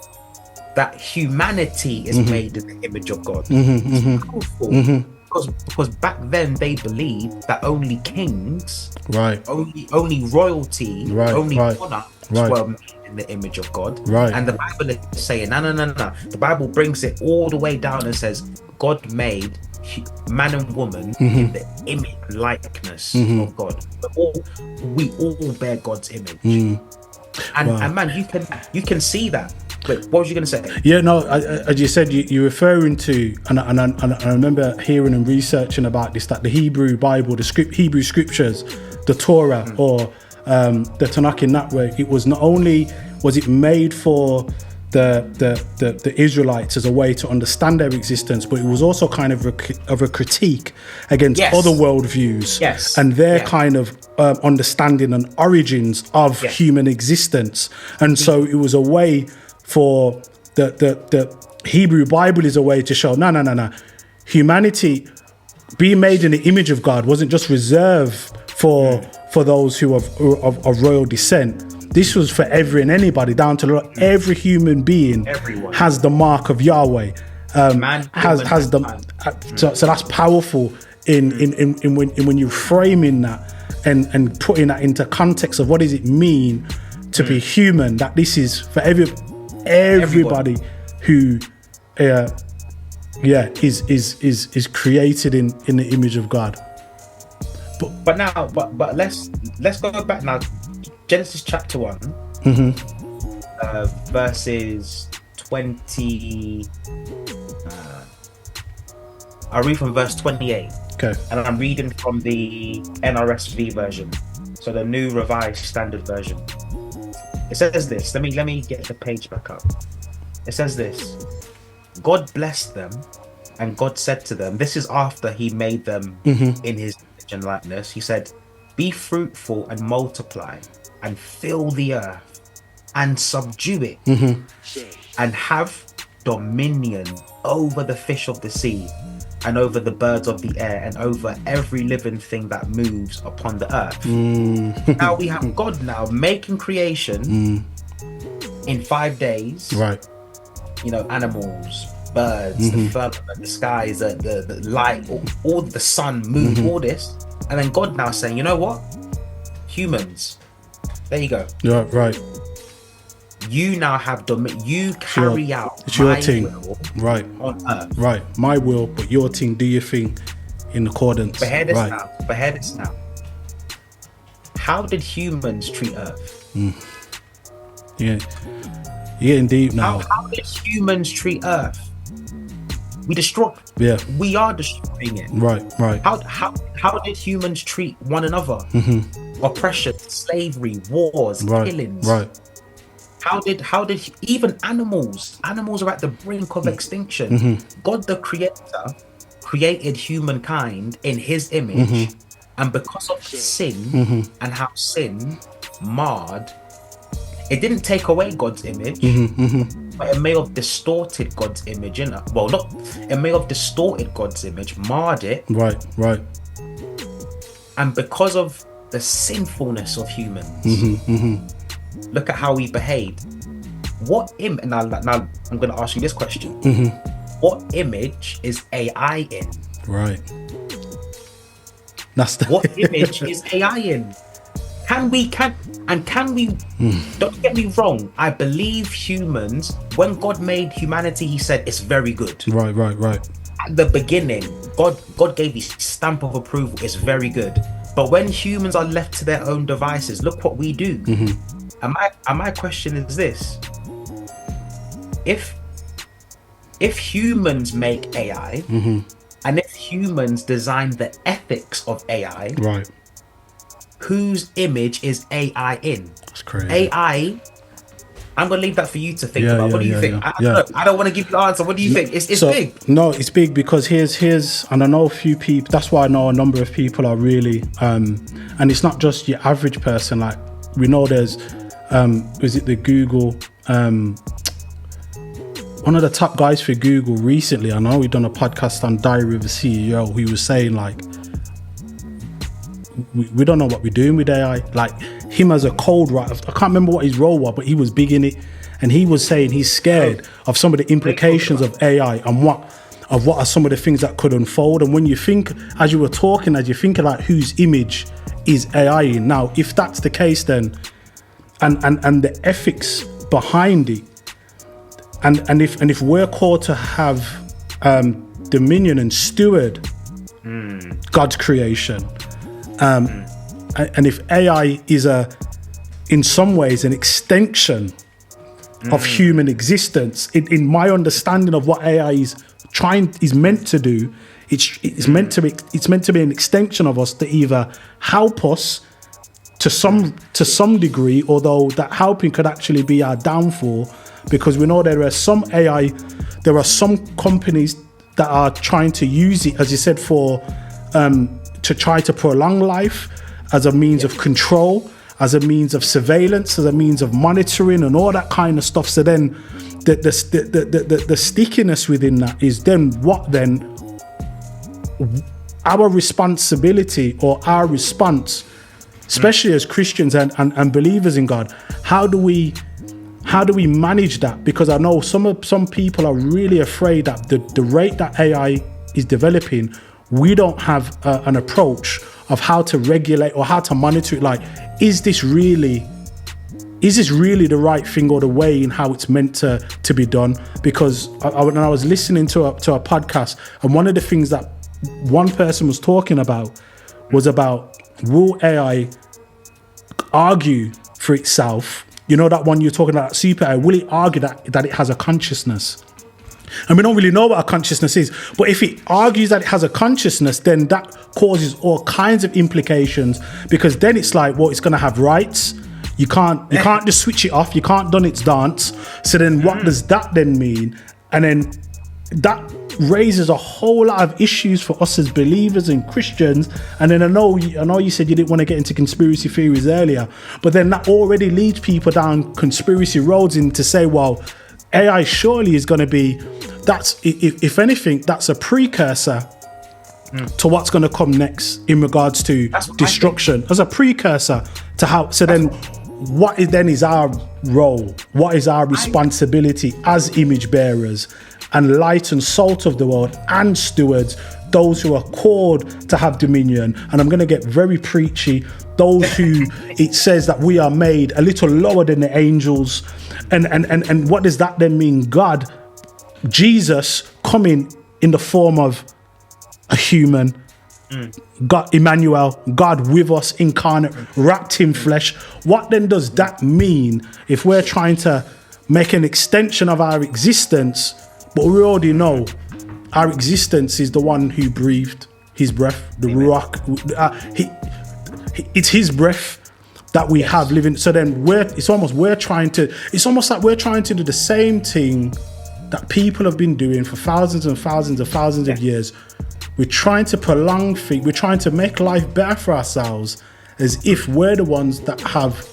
that humanity is made in the image of God, it's powerful. Because back then they believed that only kings, only royalty, only monarchs were made in the image of God. And the Bible is saying, no. The Bible brings it all the way down and says God made man and woman in the image and likeness of God. We all bear God's image. And man, you can see that. Wait, what was you going to say? Yeah, no, as you said, you're referring to, and I remember hearing and researching about this, that the Hebrew Bible, Hebrew scriptures, the Torah, or the Tanakh, in that way, it was not only was it made for the Israelites as a way to understand their existence, but it was also kind of a critique against other worldviews and their kind of understanding and origins of human existence. And so it was a way for the Hebrew Bible is a way to show no. Humanity being made in the image of God wasn't just reserved for those who are of royal descent. This was for every and anybody, down to every human being. Everyone has the mark of Yahweh. Has the so that's powerful in when you're framing that and putting that into context of what does it mean to be human. That this is for everybody who is created in the image of God. But let's go back now. Genesis chapter 1, verses 20. I'll read from verse 28. Okay. And I'm reading from the N.O.R.E version. So the New Revised Standard Version. It says this. Let me get the page back up. It says this. God blessed them, and God said to them, this is after he made them in his image and likeness. He said, be fruitful and multiply and fill the earth and subdue it and have dominion over the fish of the sea and over the birds of the air and over every living thing that moves upon the earth. Now we have God now making creation in 5 days. Right. You know, animals, birds, the firmament, the skies, the light, all the sun, moon, all this. And then God now saying, you know what? Humans. There you go. Yeah, right. You now have you carry out it's your my thing. will Right. on earth. Right. My will, but your thing, do your thing in accordance. But hear this right. now. But hear this now. How did humans treat earth? Yeah. You're getting deep now. How did humans treat earth? We are destroying it. Right. How did humans treat one another? Oppression, slavery, wars, killings. Right. How did even animals are at the brink of extinction. God the creator created humankind in his image, and because of sin and how sin marred, it didn't take away God's image, but it may have distorted God's image, it may have distorted God's image, marred it. Right. And because of the sinfulness of humans, look at how we behaved. What image? Now I'm going to ask you this question. What image is AI in? Right. What image is AI in? Can we? Don't get me wrong. I believe humans. When God made humanity, He said it's very good. Right. At the beginning, God gave His stamp of approval. It's very good. But when humans are left to their own devices, look what we do. And my question is this: If humans make AI, and if humans design the ethics of AI, right, whose image is AI in? That's crazy. AI. I'm gonna leave that for you to think about. What do you think? I don't want to give you the answer. What do you think? It's big. No, it's big because here's, and I know a few people. That's why I know a number of people are really, and it's not just your average person. Like we know there's, is it the Google? One of the top guys for Google recently, I know we've done a podcast on Diary of a CEO, he was saying like, we don't know what we're doing with AI. Like him as a code writer, I can't remember what his role was, but he was big in it. And he was saying he's scared of some of the implications of AI and what are some of the things that could unfold. And when you think, as you were talking, as you're thinking like whose image is AI in? Now, if that's the case then, and the ethics behind it, and if we're called to have dominion and steward God's creation, and if AI is in some ways an extension of human existence, in my understanding of what AI is meant to do, it's meant to be an extension of us to either help us to some degree, although that helping could actually be our downfall. Because we know there are some companies that are trying to use it, as you said, for to try to prolong life as a means of control, as a means of surveillance, as a means of monitoring and all that kind of stuff. So then the stickiness within that is then our responsibility or our response, especially as Christians and believers in God. How do we manage that? Because I know some people are really afraid that the rate that AI is developing, we don't have an approach of how to regulate or how to monitor it. Like, is this really the right thing or the way in how it's meant to be done? Because when I was listening to a podcast, and one of the things that one person was talking about was about, will AI argue for itself? You know that one you're talking about, super AI, will it argue that it has a consciousness? And we don't really know what a consciousness is. But if it argues that it has a consciousness, then that causes all kinds of implications, because then it's like, well, it's going to have rights. You can't just switch it off. You can't done its dance. So then what does that then mean? And then that raises a whole lot of issues for us as believers and Christians. And then I know you said you didn't want to get into conspiracy theories earlier, but then that already leads people down conspiracy roads into say, well, AI surely is going to be, that's, if anything, that's a precursor to what's going to come next in regards to destruction, as a precursor to how. So then what is our role? What is our responsibility as image bearers and light and salt of the world and stewards, those who are called to have dominion? And I'm going to get very preachy. Those who it says that we are made a little lower than the angels. And what does that then mean? God, Jesus coming in the form of a human, God, Emmanuel, God with us, incarnate, wrapped in flesh. What then does that mean if we're trying to make an extension of our existence, but we already know our existence is the one who breathed his breath, the Ruach. It's his breath that we have living. So then it's almost like we're trying to do the same thing that people have been doing for thousands and thousands and thousands of years. We're trying to prolong things. We're trying to make life better for ourselves, as if we're the ones that have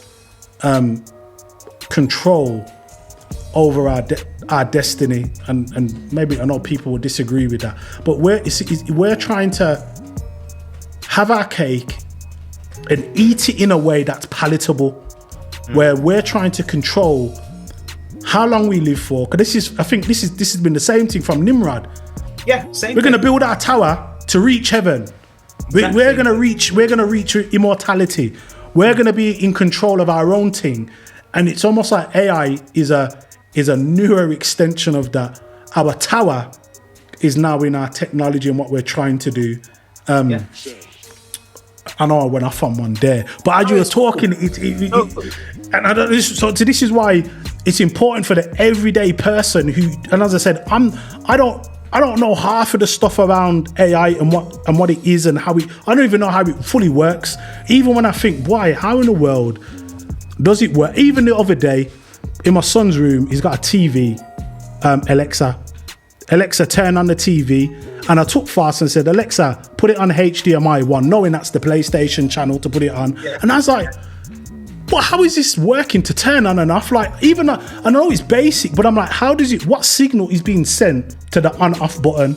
control over our destiny. And maybe I know people will disagree with that, but we're trying to have our cake and eat it in a way that's palatable, where we're trying to control how long we live for. Because I think this has been the same thing from Nimrod. Yeah, same. We're going to build our tower to reach heaven. We're going to reach immortality. We're going to be in control of our own thing. And it's almost like AI is a newer extension of that. Our tower is now in our technology and what we're trying to do. I know I went off on one there, but as you were talking, this is why it's important for the everyday person who, and as I said, I don't know half of the stuff around AI and what it is and how I don't even know how it fully works. Even when I think, why, how in the world does it work? Even the other day in my son's room, he's got a TV, Alexa, turn on the TV. And I took fast and said, Alexa, put it on HDMI 1, knowing that's the PlayStation channel to put it on. Yeah. And I was like, well, how is this working to turn on and off? Like, even I know it's basic, but I'm like, what signal is being sent to the on off button?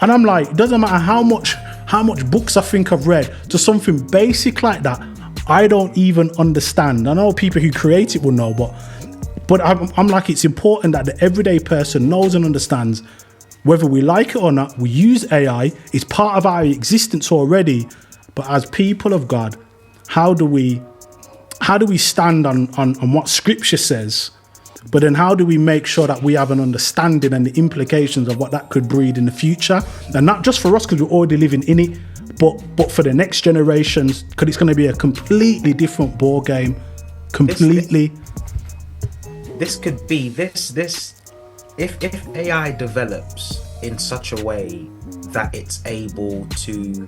And I'm like, it doesn't matter how much books I think I've read, to something basic like that, I don't even understand. I know people who create it will know, but I'm like, it's important that the everyday person knows and understands. Whether we like it or not, we use AI. It's part of our existence already. But as people of God, how do we stand on what Scripture says? But then how do we make sure that we have an understanding and the implications of what that could breed in the future? And not just for us, because we're already living in it, but for the next generations, because it's going to be a completely different ball game. Completely. This could be this. If AI develops in such a way that it's able to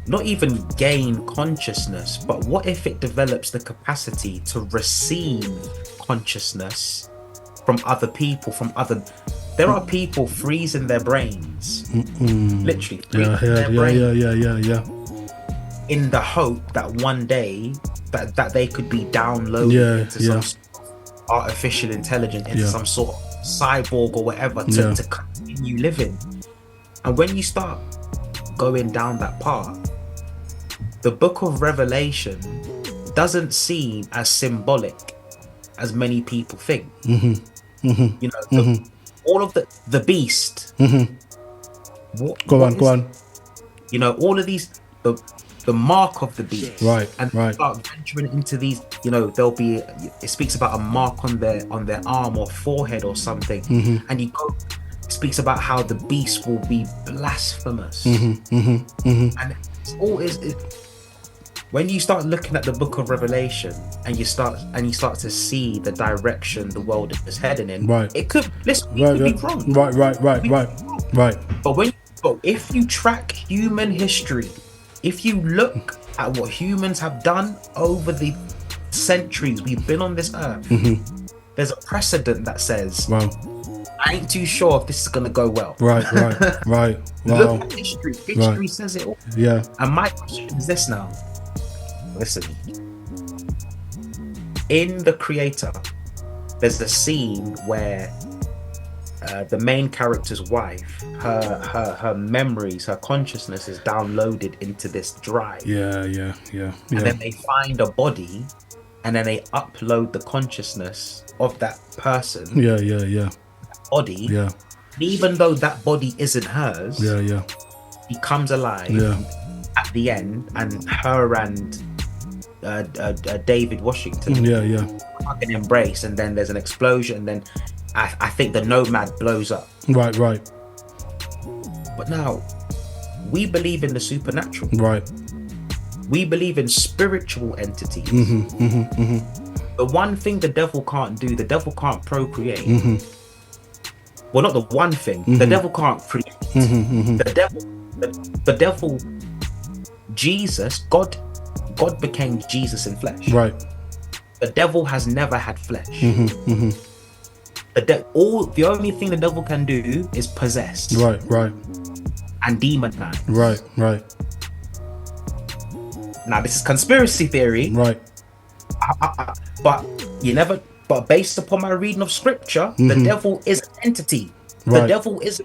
not even gain consciousness, but what if it develops the capacity to receive consciousness from other people, there are people freezing their brains, literally freezing their brains, in the hope that one day that they could be downloaded into some artificial intelligence, into some sort of cyborg or whatever to continue living. And when you start going down that path, the book of Revelation doesn't seem as symbolic as many people think. All of the beast. Go on. You know, all of these, the mark of the beast, right? Start venturing into these. You know, there'll be. It speaks about a mark on their arm or forehead or something, and it speaks about how the beast will be blasphemous, and it's all when you start looking at the book of Revelation and you start to see the direction the world is heading in, right, it could listen, we right, could be right, wrong. right. But if you track human history, if you look at what humans have done over the centuries we've been on this earth, there's a precedent that says, Wow. I ain't too sure if this is gonna go well. Right. Wow. Look at history. History says it all. Yeah. And my question is this now. Listen. In The Creator, there's a scene where the main character's wife, her memories, her consciousness is downloaded into this drive. Yeah. And then they find a body, and then they upload the consciousness of that person. Yeah. Body. Yeah. Even though that body isn't hers. Yeah. He comes alive. Yeah. At the end, and her and David Washington. Yeah. Fucking embrace, and then there's an explosion, and then I think the Nomad blows up. Right. But now, we believe in the supernatural. Right. We believe in spiritual entities. The one thing the devil can't do, the devil can't procreate. Well, not the one thing. The devil can't create. The devil, Jesus, God became Jesus in flesh. Right. The devil has never had flesh. The only thing the devil can do is possess. Right. And demonize. Right. Now, this is conspiracy theory. Right. But based upon my reading of scripture, the devil is an entity. Right. The devil is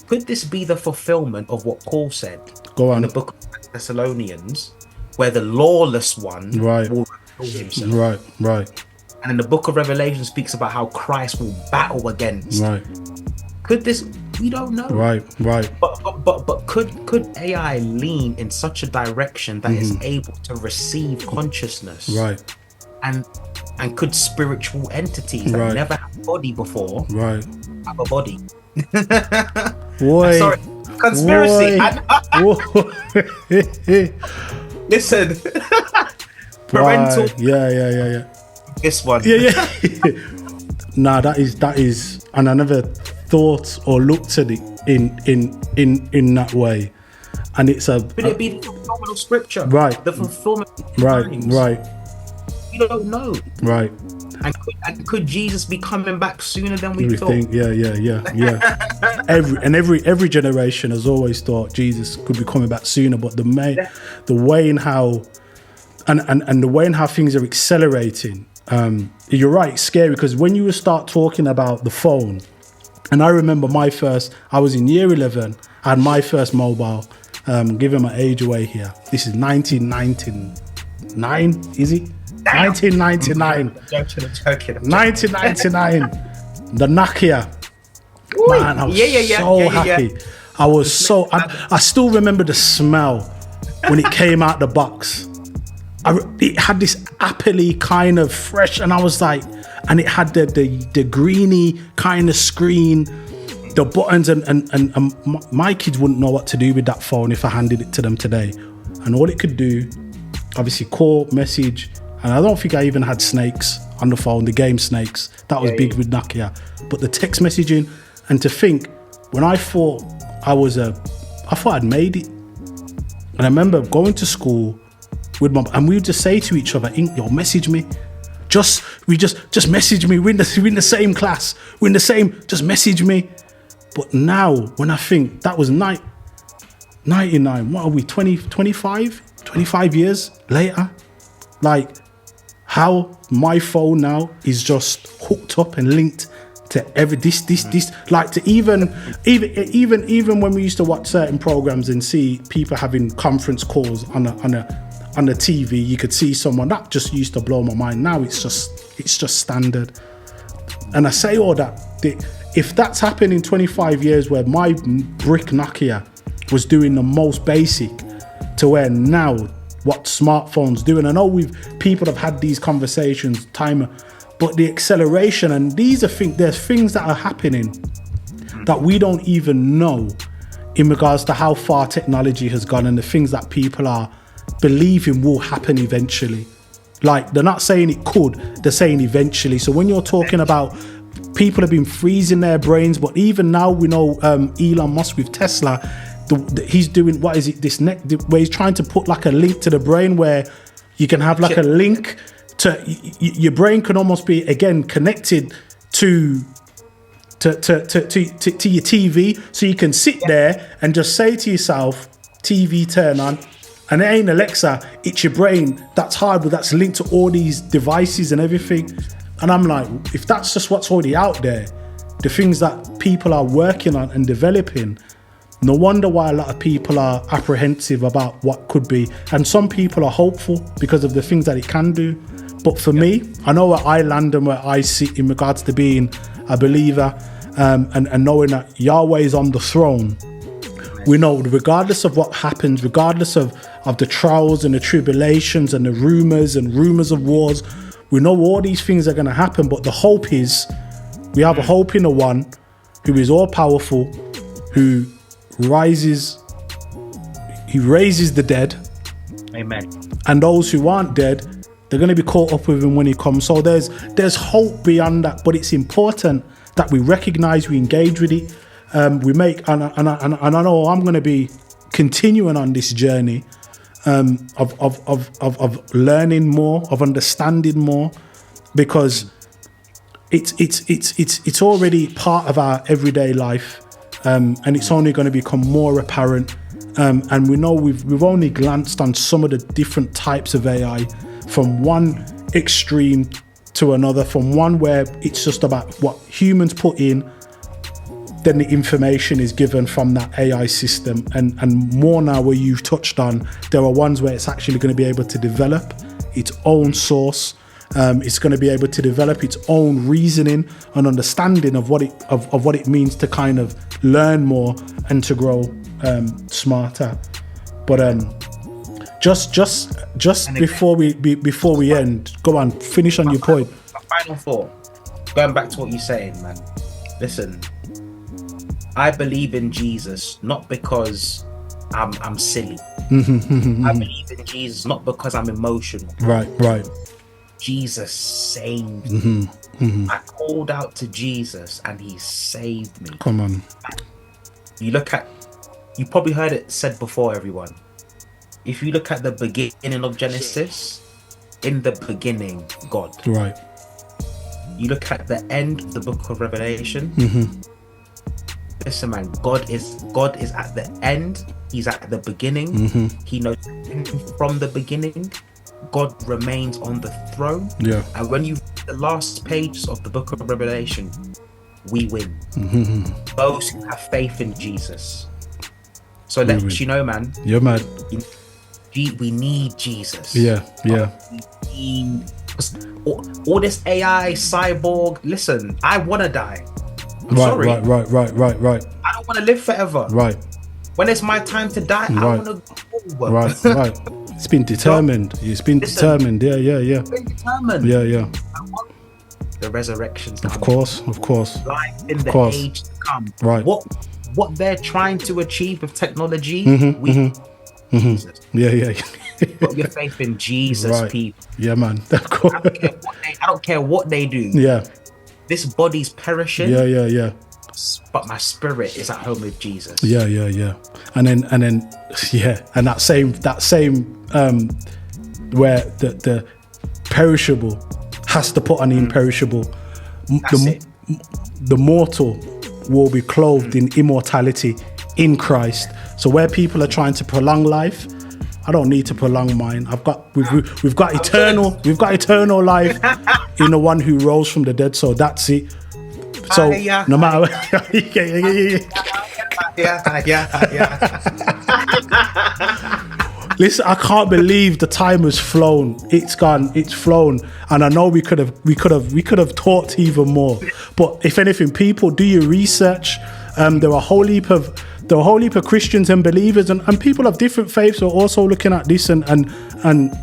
could this be the fulfillment of what Paul said in the book of Thessalonians, where the lawless one will reveal himself? Right. And in the book of Revelation speaks about how Christ will battle against. Right. Could this? We don't know. Right. But could AI lean in such a direction that is able to receive consciousness? Right. And could spiritual entities that never had a body before have a body? Sorry, conspiracy. Listen, parental. Yeah. This one. Yeah. Nah, that is, and I never thought or looked at it in that way. And it's a. Could it be the fulfillment of scripture? Right. The fulfillment. Right. You don't know. Right. And could Jesus be coming back sooner than we thought? Think, yeah. Every generation has always thought Jesus could be coming back sooner, but the way in how and the way in how things are accelerating, you're right, it's scary, because when you start talking about the phone, and I remember I was in year 11, I had my first mobile, giving my age away here. This is 1999, is it? 1999. 1999. The Nokia. Man, I was so happy. I was so. I still remember the smell when it came out the box. It had this appley kind of fresh, and I was like, and it had the greeny kind of screen, the buttons, and my kids wouldn't know what to do with that phone if I handed it to them today. And all it could do, obviously, call, message. And I don't think I even had snakes on the phone, the game snakes. That was big with Nokia. But the text messaging, and to think, when I thought I thought I'd made it. And I remember going to school with and we would just say to each other, yo, message me. Just message me. We're in the same class. We're in the same, just message me. But now, when I think that was 99, what are we, 25 years later? Like, how my phone now is just hooked up and linked to this, like, to even when we used to watch certain programs and see people having conference calls on the TV, you could see someone that just used to blow my mind. Now it's just standard. And I say all that, if that's happened in 25 years, where my brick Nokia was doing the most basic, to where now what smartphones do, and I know people have had these conversations but the acceleration, and there's things that are happening that we don't even know in regards to how far technology has gone, and the things that people are believing will happen eventually. Like, they're not saying it could, they're saying eventually. So when you're talking about people have been freezing their brains, but even now we know Elon Musk with Tesla, he's doing, what is it, this where he's trying to put like a link to the brain where you can have like a link to your brain can almost be again connected to your TV, so you can sit there and just say to yourself, TV turn on, and it ain't Alexa, it's your brain that's hardware that's linked to all these devices and everything. And I'm like, if that's just what's already out there, the things that people are working on and developing, no wonder why a lot of people are apprehensive about what could be. And some people are hopeful because of the things that it can do. But for me, I know where I land and where I sit in regards to being a believer, and knowing that Yahweh is on the throne. We know regardless of what happens, regardless of the trials and the tribulations and the rumors of wars, we know all these things are going to happen, but the hope is, we have a hope in the one who is all powerful, who raises the dead. Amen. And those who aren't dead, they're going to be caught up with him when he comes. So there's hope beyond that, but it's important that we recognize, we engage with it. We make, and I know I'm going to be continuing on this journey of learning more, of understanding more, because it's already part of our everyday life, and it's only going to become more apparent. And we know we've only glanced on some of the different types of AI, from one extreme to another, from one where it's just about what humans put in, then the information is given from that AI system, and more now where you've touched on, there are ones where it's actually going to be able to develop its own source. It's going to be able to develop its own reasoning and understanding of what it means to kind of learn more and to grow smarter. But just before we end, go on, finish on your point. Final thought. Going back to what you're saying, man. Listen, I believe in Jesus not because I'm silly. I believe in Jesus not because I'm emotional. Right. Jesus saved me. I called out to Jesus and he saved me. Come on. You probably heard it said before, everyone. If you look at the beginning of Genesis, in the beginning, God. Right. You look at the end of the book of Revelation. Listen, man, God is at the end. He's at the beginning. He knows from the beginning. God remains on the throne. Yeah. And when you read the last pages of the book of Revelation, we win. Those who have faith in Jesus. So let you know, man. Yeah, man. We need Jesus. Yeah. We need all this AI cyborg. Listen, I want to die. I'm sorry. Right. I don't want to live forever. Right. When it's my time to die, I want to go. Right. It's been determined. It's been determined. Yeah. It's been determined. Yeah. I want the resurrection. Of course. Life in the age to come. Right. What they're trying to achieve with technology, Jesus. Yeah. Put your faith in Jesus, people. Yeah, man. Of course. I don't care what they do. Yeah. This body's perishing. Yeah. But my spirit is at home with Jesus. Yeah. And then and that same where the perishable has to put on the imperishable. The mortal will be clothed in immortality in Christ. So where people are trying to prolong life, I don't need to prolong mine. We've got eternal life in the one who rose from the dead. So that's it. So no matter Listen, I can't believe the time has flown. It's gone. It's flown. And I know we could have talked even more. But if anything, people, do your research. There are a whole heap of Christians and believers and people of different faiths are also looking at this and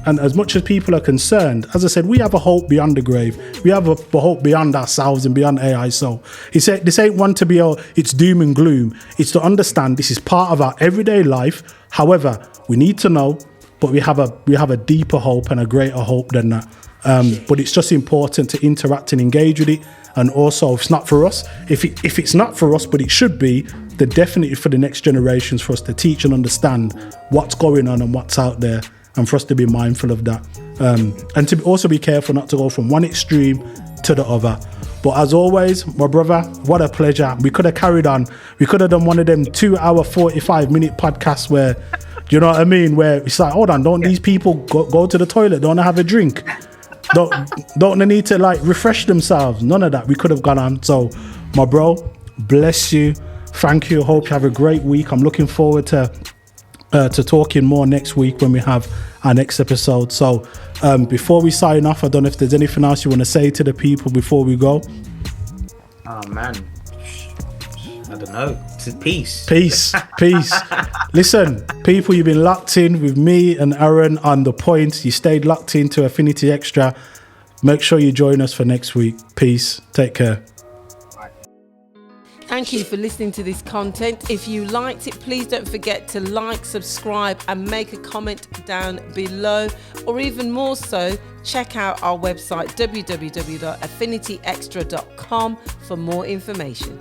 as much as people are concerned, as I said, we have a hope beyond the grave. We have a hope beyond ourselves and beyond AI. So this ain't one to be it's doom and gloom. It's to understand this is part of our everyday life. However, we need to know but we have a deeper hope and a greater hope than that. But it's just important to interact and engage with it. And also, if it's not for us, if it's not for us, but it should be, then definitely for the next generations, for us to teach and understand what's going on and what's out there, and for us to be mindful of that. And to also be careful not to go from one extreme to the other. But as always, my brother, what a pleasure. We could have carried on. We could have done one of them 2-hour, 45-minute podcasts where, you know what I mean? Where it's like, hold on, don't these people go to the toilet? Don't they have a drink? Don't they need to like refresh themselves? None of that. We could have gone on. So, my bro, bless you. Thank you. Hope you have a great week. I'm looking forward to talking more next week when we have our next episode. So, before we sign off, I don't know if there's anything else you want to say to the people before we go. Oh man, I don't know. Peace. Listen, people, you've been locked in with me and Aaron on The Point. You stayed locked into Affinity Extra. Make sure you join us for next week. Peace. Take care. Thank you for listening to this content. If you liked it, please don't forget to like, subscribe, and make a comment down below. Or even more so, check out our website, www.affinityextra.com, for more information.